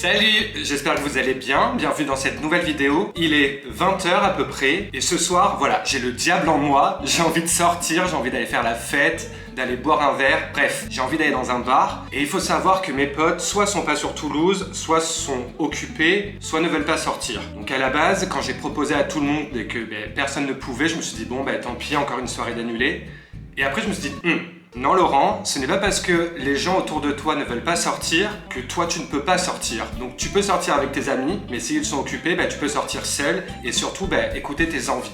Salut, j'espère que vous allez bien, bienvenue dans cette nouvelle vidéo. Il est 20 h à peu près et ce soir, voilà, j'ai le diable en moi, j'ai envie de sortir, j'ai envie d'aller faire la fête, d'aller boire un verre, bref, j'ai envie d'aller dans un bar. Et il faut savoir que mes potes, soit sont pas sur Toulouse, soit sont occupés, soit ne veulent pas sortir. Donc à la base, quand j'ai proposé à tout le monde et que personne ne pouvait, je me suis dit bon tant pis, encore une soirée d'annulée. Et après je me suis dit non Laurent, ce n'est pas parce que les gens autour de toi ne veulent pas sortir que toi tu ne peux pas sortir. Donc tu peux sortir avec tes amis, mais s'ils sont occupés, tu peux sortir seul et surtout écouter tes envies.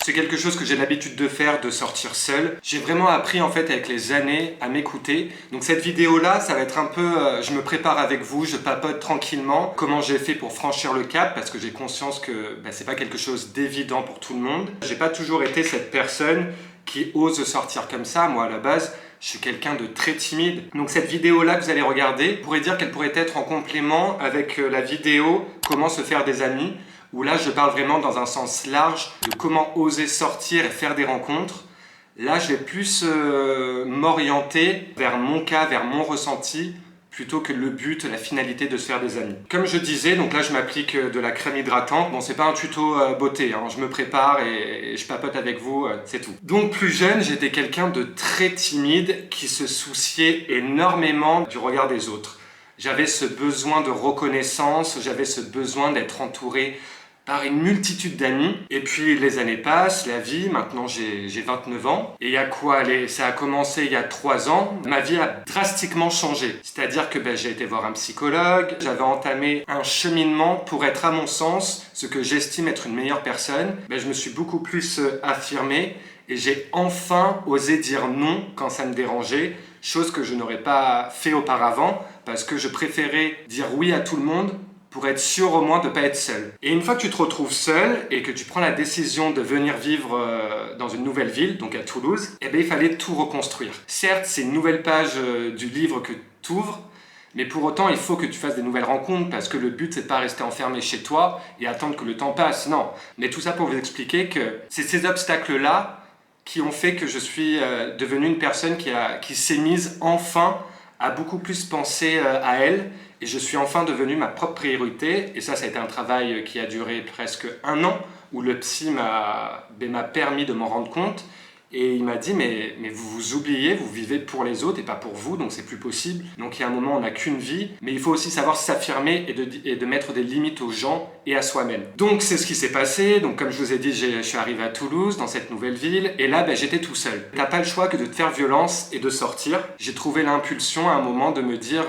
C'est quelque chose que j'ai l'habitude de faire, de sortir seul. J'ai vraiment appris en fait avec les années à m'écouter. Donc cette vidéo là, ça va être un peu, je me prépare avec vous, je papote tranquillement. Comment j'ai fait pour franchir le cap, parce que j'ai conscience que c'est pas quelque chose d'évident pour tout le monde. J'ai pas toujours été cette personne qui ose sortir comme ça. Moi à la base, je suis quelqu'un de très timide. Donc cette vidéo-là que vous allez regarder, on pourrait dire qu'elle pourrait être en complément avec la vidéo « Comment se faire des amis » où là je parle vraiment dans un sens large de comment oser sortir et faire des rencontres. Là je vais plus m'orienter vers mon cas, vers mon ressenti, plutôt que le but, la finalité de se faire des amis. Comme je disais, donc là je m'applique de la crème hydratante. Bon, c'est pas un tuto beauté, hein. Je me prépare et je papote avec vous, c'est tout. Donc plus jeune, j'étais quelqu'un de très timide qui se souciait énormément du regard des autres. J'avais ce besoin de reconnaissance, j'avais ce besoin d'être entouré par une multitude d'amis. Et puis les années passent, la vie, maintenant j'ai 29 ans. Et il y a quoi? Ça a commencé il y a 3 ans. Ma vie a drastiquement changé. C'est-à-dire que j'ai été voir un psychologue, j'avais entamé un cheminement pour être à mon sens ce que j'estime être une meilleure personne. Je me suis beaucoup plus affirmé et j'ai enfin osé dire non quand ça me dérangeait, chose que je n'aurais pas fait auparavant parce que je préférais dire oui à tout le monde pour être sûr au moins de ne pas être seul. Et une fois que tu te retrouves seul et que tu prends la décision de venir vivre dans une nouvelle ville, donc à Toulouse, il fallait tout reconstruire. Certes, c'est une nouvelle page du livre que tu ouvres, mais pour autant, il faut que tu fasses des nouvelles rencontres parce que le but, c'est de pas rester enfermé chez toi et attendre que le temps passe. Non, mais tout ça pour vous expliquer que c'est ces obstacles-là qui ont fait que je suis devenu une personne qui s'est mise enfin à beaucoup plus penser à elle. Et je suis enfin devenu ma propre priorité. Et ça a été un travail qui a duré presque 1 an, où le psy m'a permis de m'en rendre compte. Et il m'a dit, mais vous vous oubliez, vous vivez pour les autres et pas pour vous, donc c'est plus possible. Donc il y a un moment, on n'a qu'une vie, mais il faut aussi savoir s'affirmer et de mettre des limites aux gens et à soi-même. Donc c'est ce qui s'est passé. Donc comme je vous ai dit, je suis arrivé à Toulouse, dans cette nouvelle ville, et là j'étais tout seul. T'as pas le choix que de te faire violence et de sortir. J'ai trouvé l'impulsion à un moment de me dire,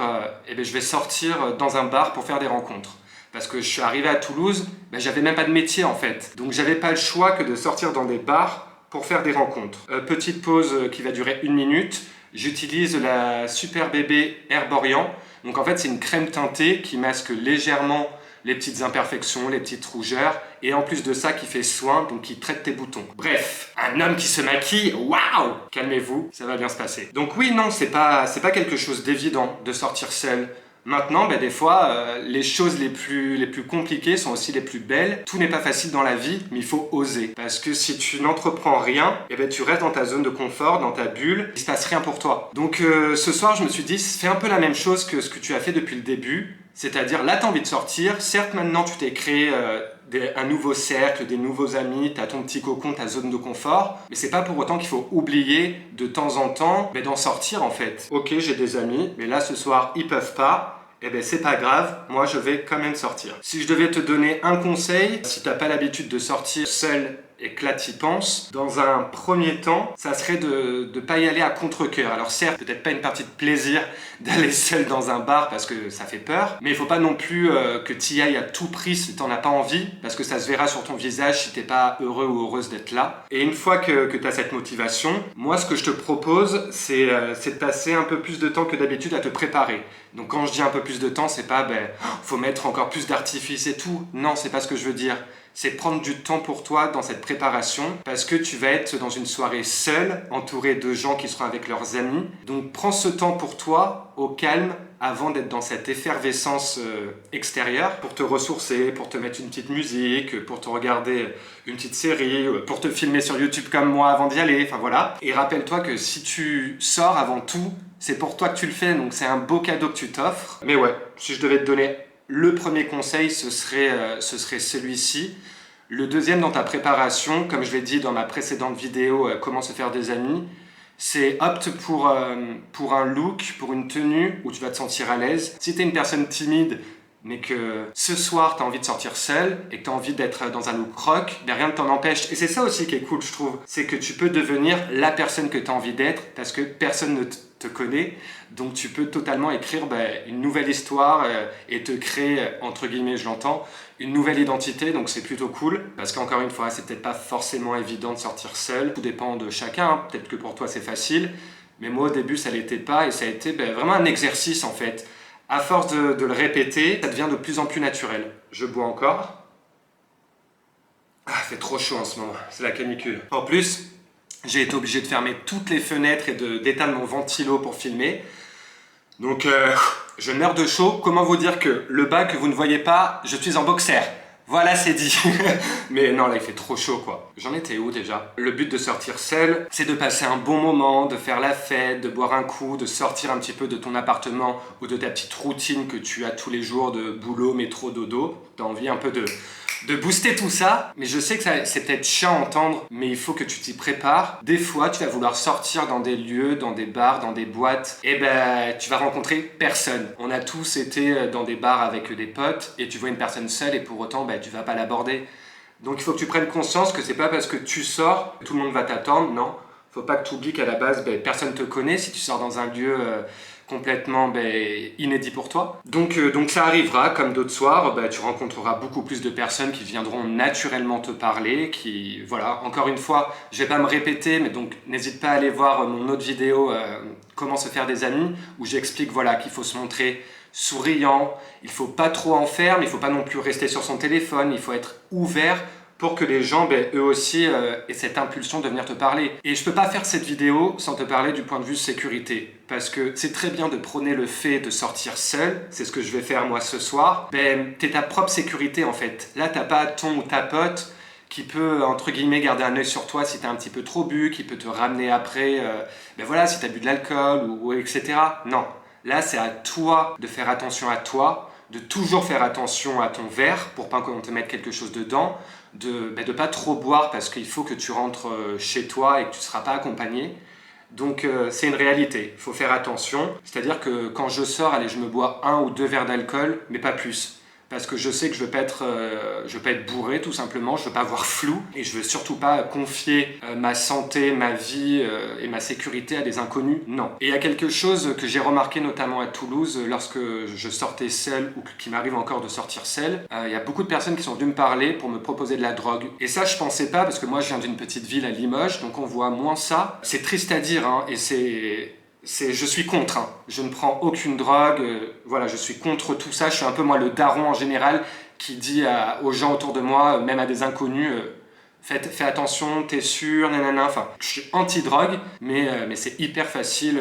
je vais sortir dans un bar pour faire des rencontres. Parce que je suis arrivé à Toulouse, j'avais même pas de métier en fait. Donc j'avais pas le choix que de sortir dans des bars pour faire des rencontres. Petite pause qui va durer 1 minute. J'utilise la Super Bébé Herborian. Donc en fait, c'est une crème teintée qui masque légèrement les petites imperfections, les petites rougeurs. Et en plus de ça, qui fait soin, donc qui traite tes boutons. Bref, un homme qui se maquille, waouh! Calmez-vous, ça va bien se passer. Donc oui, non, c'est pas quelque chose d'évident de sortir seul. Maintenant, des fois, les choses les plus compliquées sont aussi les plus belles. Tout n'est pas facile dans la vie, mais il faut oser. Parce que si tu n'entreprends rien, tu restes dans ta zone de confort, dans ta bulle, il ne se passe rien pour toi. Donc ce soir, je me suis dit, fais un peu la même chose que ce que tu as fait depuis le début. C'est-à-dire, là, tu as envie de sortir. Certes, maintenant, tu t'es créé un nouveau cercle, des nouveaux amis, tu as ton petit cocon, ta zone de confort. Mais c'est pas pour autant qu'il faut oublier de temps en temps d'en sortir en fait. Ok, j'ai des amis, mais là, ce soir, ils peuvent pas. C'est pas grave, moi je vais quand même sortir. Si je devais te donner un conseil, si t'as pas l'habitude de sortir seul et que là t'y penses, dans un premier temps, ça serait de pas y aller à contre-cœur. Alors certes, peut-être pas une partie de plaisir d'aller seul dans un bar parce que ça fait peur, mais il faut pas non plus que t'y ailles à tout prix si t'en as pas envie, parce que ça se verra sur ton visage si t'es pas heureux ou heureuse d'être là. Et une fois que t'as cette motivation, moi ce que je te propose, c'est de passer un peu plus de temps que d'habitude à te préparer. Donc quand je dis un peu plus de temps, c'est pas faut mettre encore plus d'artifice et tout. Non, c'est pas ce que je veux dire. c'est prendre du temps pour toi dans cette préparation parce que tu vas être dans une soirée seule, entouré de gens qui seront avec leurs amis. Donc prends ce temps pour toi, au calme, avant d'être dans cette effervescence extérieure, pour te ressourcer, pour te mettre une petite musique, pour te regarder une petite série, pour te filmer sur YouTube comme moi avant d'y aller, enfin voilà. Et rappelle-toi que si tu sors avant tout, c'est pour toi que tu le fais, donc c'est un beau cadeau que tu t'offres. Mais ouais, si je devais te donner le premier conseil, ce serait celui-ci. Le deuxième dans ta préparation, comme je l'ai dit dans ma précédente vidéo, comment se faire des amis, c'est opte pour un look, pour une tenue où tu vas te sentir à l'aise. Si tu es une personne timide, mais que ce soir tu as envie de sortir seul et que tu as envie d'être dans un look rock, ben rien ne t'en empêche. Et c'est ça aussi qui est cool, je trouve. C'est que tu peux devenir la personne que tu as envie d'être parce que personne ne te connaît. Donc tu peux totalement écrire une nouvelle histoire et te créer, entre guillemets, je l'entends, une nouvelle identité. Donc c'est plutôt cool parce qu'encore une fois, c'est peut-être pas forcément évident de sortir seul. Tout dépend de chacun. Hein. Peut-être que pour toi c'est facile. Mais moi au début ça l'était pas et ça a été vraiment un exercice en fait. À force de le répéter, ça devient de plus en plus naturel. Je bois encore. Ah, il fait trop chaud en ce moment, c'est la canicule. En plus, j'ai été obligé de fermer toutes les fenêtres et d'éteindre mon ventilo pour filmer. Donc, je meurs de chaud. Comment vous dire que le bas que vous ne voyez pas, je suis en boxer. Voilà, c'est dit. Mais non, là, il fait trop chaud, quoi. J'en étais où, déjà? Le but de sortir seul, c'est de passer un bon moment, de faire la fête, de boire un coup, de sortir un petit peu de ton appartement ou de ta petite routine que tu as tous les jours de boulot, métro, dodo. T'as envie un peu de booster tout ça, mais je sais que c'est peut-être chiant à entendre, mais il faut que tu t'y prépares. Des fois, tu vas vouloir sortir dans des lieux, dans des bars, dans des boîtes, et tu vas rencontrer personne. On a tous été dans des bars avec des potes, et tu vois une personne seule, et pour autant, tu vas pas l'aborder. Donc il faut que tu prennes conscience que c'est pas parce que tu sors que tout le monde va t'attendre, non. Faut pas que tu oublies qu'à la base, personne te connaît si tu sors dans un lieu complètement inédit pour toi. Donc ça arrivera, comme d'autres soirs, tu rencontreras beaucoup plus de personnes qui viendront naturellement te parler, qui, voilà, encore une fois, je vais pas me répéter, mais donc n'hésite pas à aller voir mon autre vidéo, comment se faire des amis, où j'explique, voilà, qu'il faut se montrer souriant, il faut pas trop en faire, mais il faut pas non plus rester sur son téléphone, il faut être ouvert pour que les gens, eux aussi, aient cette impulsion de venir te parler. Et je peux pas faire cette vidéo sans te parler du point de vue sécurité, parce que c'est très bien de prôner le fait de sortir seul, c'est ce que je vais faire moi ce soir, t'es ta propre sécurité en fait. Là, t'as pas ton ou ta pote qui peut, entre guillemets, garder un œil sur toi si t'as un petit peu trop bu, qui peut te ramener après, voilà, si t'as bu de l'alcool, ou etc. Non, là, c'est à toi de faire attention à toi, de toujours faire attention à ton verre pour pas qu'on te mette quelque chose dedans, de pas trop boire parce qu'il faut que tu rentres chez toi et que tu ne seras pas accompagné. Donc c'est une réalité, il faut faire attention. C'est-à-dire que quand je sors, allez, je me bois 1 ou 2 verres d'alcool, mais pas plus. Parce que je sais que je ne veux pas être bourré tout simplement, je ne veux pas avoir flou et je ne veux surtout pas confier ma santé, ma vie et ma sécurité à des inconnus, non. Et il y a quelque chose que j'ai remarqué notamment à Toulouse lorsque je sortais seul ou qu'il m'arrive encore de sortir seul, il y a beaucoup de personnes qui sont venues me parler pour me proposer de la drogue. Et ça je pensais pas parce que moi je viens d'une petite ville à Limoges, donc on voit moins ça. C'est triste à dire hein, et je suis contre, hein. Je ne prends aucune drogue, voilà, je suis contre tout ça, je suis un peu moi le daron en général qui dit aux gens autour de moi, même à des inconnus, fais attention, t'es sûr, nanana, enfin, je suis anti-drogue, mais c'est hyper facile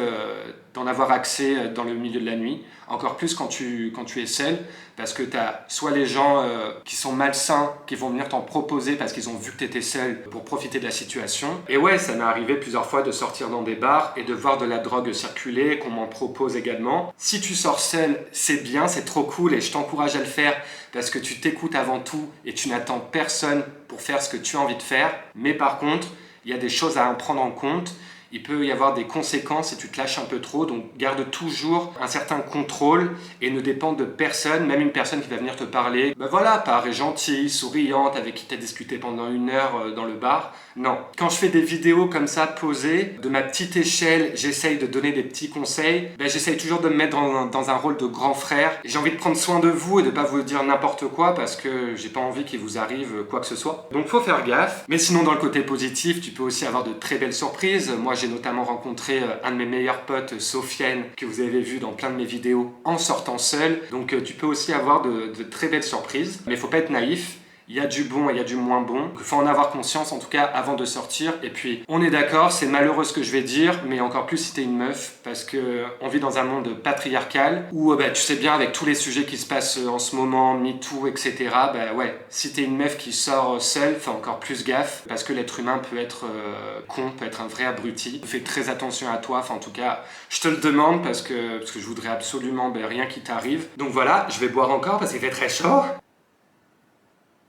d'en avoir accès dans le milieu de la nuit, encore plus quand tu es seul, parce que t'as soit les gens qui sont malsains, qui vont venir t'en proposer parce qu'ils ont vu que t'étais seul pour profiter de la situation. Et ouais, ça m'est arrivé plusieurs fois de sortir dans des bars et de voir de la drogue circuler, qu'on m'en propose également. Si tu sors seul, c'est bien, c'est trop cool et je t'encourage à le faire parce que tu t'écoutes avant tout et tu n'attends personne pour faire ce que tu as envie de faire. Mais par contre, il y a des choses à en prendre en compte. Il peut y avoir des conséquences si tu te lâches un peu trop, donc garde toujours un certain contrôle et ne dépend de personne, même une personne qui va venir te parler. Voilà, paraît gentille, souriante, avec qui tu as discuté pendant 1 heure dans le bar. Non. Quand je fais des vidéos comme ça, posées, de ma petite échelle, j'essaye de donner des petits conseils, j'essaye toujours de me mettre dans un rôle de grand frère. J'ai envie de prendre soin de vous et de pas vous dire n'importe quoi parce que j'ai pas envie qu'il vous arrive quoi que ce soit. Donc faut faire gaffe. Mais sinon, dans le côté positif, tu peux aussi avoir de très belles surprises. Moi, j'ai notamment rencontré un de mes meilleurs potes, Sofiane, que vous avez vu dans plein de mes vidéos en sortant seul. Donc tu peux aussi avoir de très belles surprises. Mais il faut pas être naïf. il y a du bon et il y a du moins bon. Il faut en avoir conscience en tout cas avant de sortir. Et puis on est d'accord, c'est malheureux ce que je vais dire, mais encore plus si t'es une meuf, parce que on vit dans un monde patriarcal où tu sais bien avec tous les sujets qui se passent en ce moment, MeToo, etc. Ouais, si t'es une meuf qui sort seule, fais encore plus gaffe, parce que l'être humain peut être con, peut être un vrai abruti. Fais très attention à toi, en tout cas, je te le demande parce que je voudrais absolument rien qui t'arrive. Donc voilà, je vais boire encore parce qu'il fait très chaud.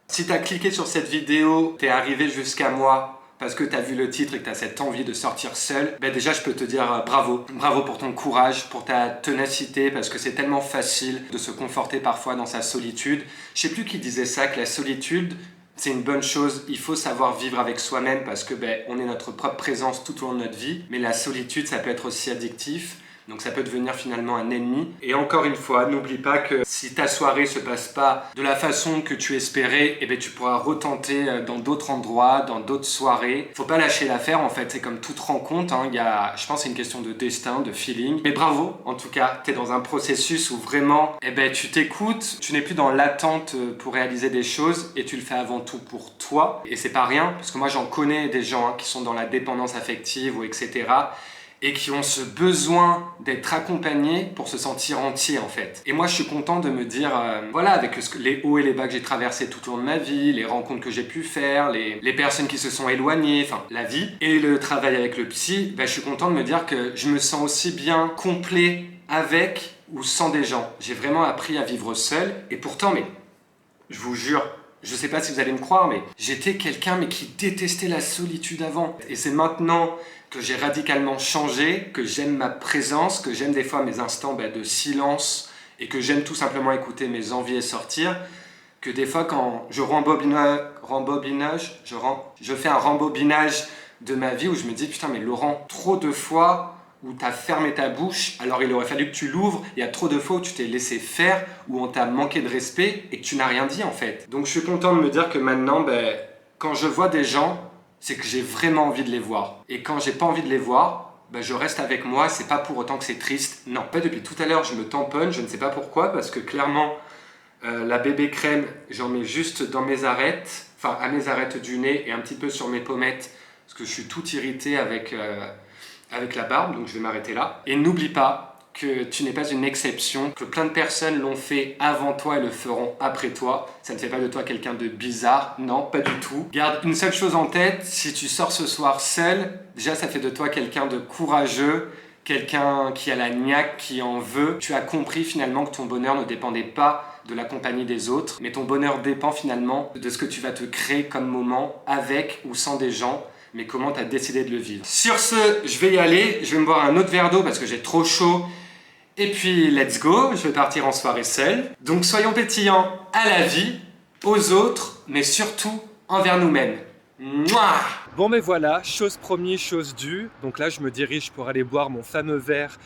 Si t'as cliqué sur cette vidéo, t'es arrivé jusqu'à moi parce que t'as vu le titre et que t'as cette envie de sortir seul, déjà je peux te dire bravo. Bravo pour ton courage, pour ta ténacité, parce que c'est tellement facile de se conforter parfois dans sa solitude. Je sais plus qui disait ça, que la solitude, c'est une bonne chose. Il faut savoir vivre avec soi-même parce que on est notre propre présence tout au long de notre vie. Mais la solitude, ça peut être aussi addictif. Donc ça peut devenir finalement un ennemi. Et encore une fois, n'oublie pas que si ta soirée se passe pas de la façon que tu espérais, tu pourras retenter dans d'autres endroits, dans d'autres soirées. Faut pas lâcher l'affaire en fait, c'est comme toute rencontre. Je pense que c'est une question de destin, de feeling. Mais bravo, en tout cas, t'es dans un processus où vraiment, tu t'écoutes, tu n'es plus dans l'attente pour réaliser des choses et tu le fais avant tout pour toi. Et c'est pas rien, parce que moi j'en connais des gens qui sont dans la dépendance affective ou etc. et qui ont ce besoin d'être accompagnés pour se sentir entiers en fait. Et moi je suis content de me dire, voilà, avec les hauts et les bas que j'ai traversés tout au long de ma vie, les rencontres que j'ai pu faire, les personnes qui se sont éloignées, la vie, et le travail avec le psy, je suis content de me dire que je me sens aussi bien complet avec ou sans des gens. J'ai vraiment appris à vivre seul, et pourtant, je vous jure, je sais pas si vous allez me croire, mais j'étais quelqu'un qui détestait la solitude avant. Et c'est maintenant que j'ai radicalement changé, que j'aime ma présence, que j'aime des fois mes instants de silence et que j'aime tout simplement écouter mes envies et sortir, que des fois quand je fais un rembobinage de ma vie où je me dis putain mais Laurent, trop de fois où tu as fermé ta bouche, alors il aurait fallu que tu l'ouvres. Il y a trop de fois où tu t'es laissé faire, où on t'a manqué de respect et que tu n'as rien dit en fait. Donc je suis content de me dire que maintenant, quand je vois des gens, c'est que j'ai vraiment envie de les voir. Et quand j'ai pas envie de les voir, je reste avec moi, c'est pas pour autant que c'est triste. Non, depuis tout à l'heure, je me tamponne, je ne sais pas pourquoi, parce que clairement, la bébé crème, j'en mets juste dans mes arêtes, à mes arêtes du nez et un petit peu sur mes pommettes, parce que je suis tout irrité avec la barbe, donc je vais m'arrêter là. Et n'oublie pas que tu n'es pas une exception, que plein de personnes l'ont fait avant toi et le feront après toi. Ça ne fait pas de toi quelqu'un de bizarre, non, pas du tout. Garde une seule chose en tête, si tu sors ce soir seul, déjà ça fait de toi quelqu'un de courageux, quelqu'un qui a la niaque, qui en veut. Tu as compris finalement que ton bonheur ne dépendait pas de la compagnie des autres, mais ton bonheur dépend finalement de ce que tu vas te créer comme moment avec ou sans des gens, mais comment tu as décidé de le vivre. Sur ce, je vais y aller, je vais me boire un autre verre d'eau parce que j'ai trop chaud. Et puis, let's go, je vais partir en soirée seul. Donc soyons pétillants à la vie, aux autres, mais surtout envers nous-mêmes. Mouah! Bon mais voilà, chose promise, chose due. Donc là, je me dirige pour aller boire mon fameux verre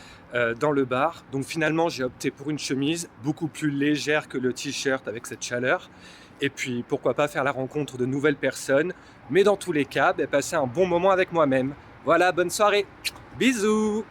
dans le bar. Donc finalement, j'ai opté pour une chemise beaucoup plus légère que le t-shirt avec cette chaleur. Et puis, pourquoi pas faire la rencontre de nouvelles personnes. Mais dans tous les cas, passer un bon moment avec moi-même. Voilà, bonne soirée. Bisous.